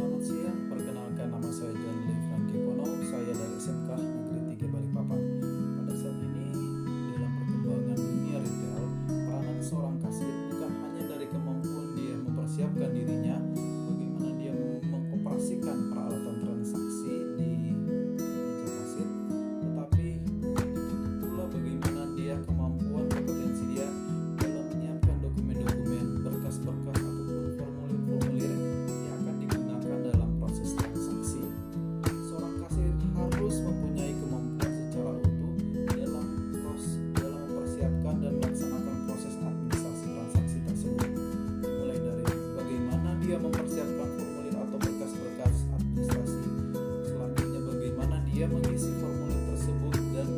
Selamat siang, perkenalkan nama saya John Lee Franky Pono, saya dari SMK Negeri 3 Balikpapan. Pada saat ini, dalam perkembangan dunia retail, peranan seorang kasir bukan hanya dari kemampuan dia mempersiapkan dirinya, bagaimana dia mengoperasikan peralatan transaksi di meja kasir, tetapi dituntut pula bagaimana dia kemampuan kompetensi dia dalam menyiapkan dokumen-dokumen, berkas-berkas ataupun formulir-formulir yang akan digunakan dalam proses transaksi. Seorang kasir harus mempunyai kemampuan secara utuh dalam mempersiapkan dan melaksanakan proses administrasi transaksi tersebut, mulai dari bagaimana dia mempersiapkan formulir atau berkas-berkas administrasi, selanjutnya bagaimana dia mengisi formulir tersebut dan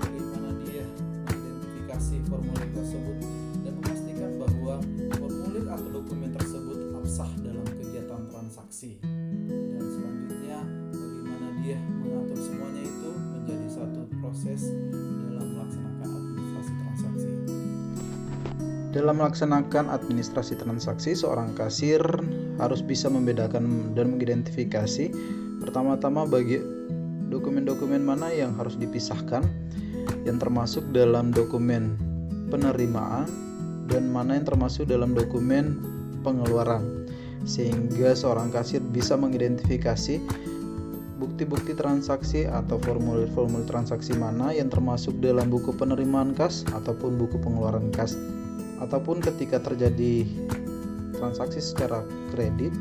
bagaimana dia mengidentifikasi formulir tersebut dan memastikan bahwa formulir atau dokumen tersebut absah dalam kegiatan transaksi. Dan selanjutnya bagaimana dia mengatur semuanya itu menjadi satu proses dalam melaksanakan administrasi transaksi. Dalam melaksanakan administrasi transaksi, seorang kasir harus bisa membedakan dan mengidentifikasi pertama-tama bagi dokumen-dokumen mana yang harus dipisahkan, yang termasuk dalam dokumen penerimaan dan mana yang termasuk dalam dokumen pengeluaran, sehingga seorang kasir bisa mengidentifikasi bukti-bukti transaksi atau formulir-formulir transaksi mana yang termasuk dalam buku penerimaan kas ataupun buku pengeluaran kas, ataupun ketika terjadi transaksi secara kredit,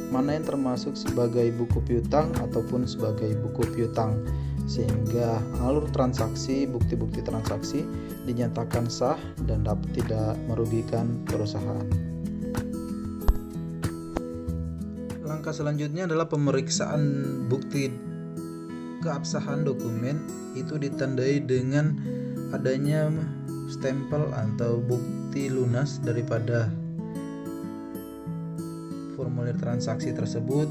mana yang termasuk sebagai buku piutang ataupun sebagai buku piutang, sehingga alur transaksi, bukti-bukti transaksi dinyatakan sah dan tidak merugikan perusahaan. Langkah selanjutnya adalah pemeriksaan bukti keabsahan dokumen. Itu ditandai dengan adanya stempel atau bukti lunas daripada formulir transaksi tersebut,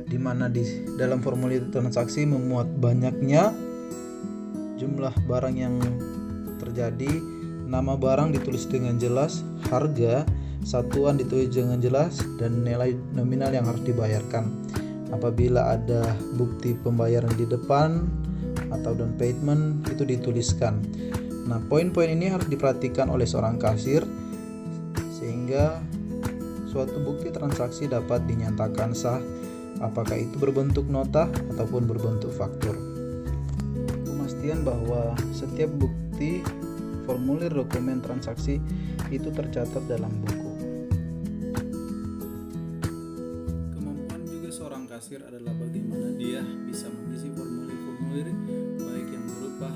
di mana di dalam formulir transaksi memuat banyaknya jumlah barang yang terjadi, nama barang ditulis dengan jelas, harga satuan ditulis dengan jelas, dan nilai nominal yang harus dibayarkan. Apabila ada bukti pembayaran di depan atau down payment, itu dituliskan. Nah, poin-poin ini harus diperhatikan oleh seorang kasir sehingga suatu bukti transaksi dapat dinyatakan sah, apakah itu berbentuk nota ataupun berbentuk faktur. Pemastian bahwa setiap bukti formulir dokumen transaksi itu tercatat dalam buku. Kemampuan juga seorang kasir adalah bagaimana dia bisa mengisi formulir-formulir baik yang berupa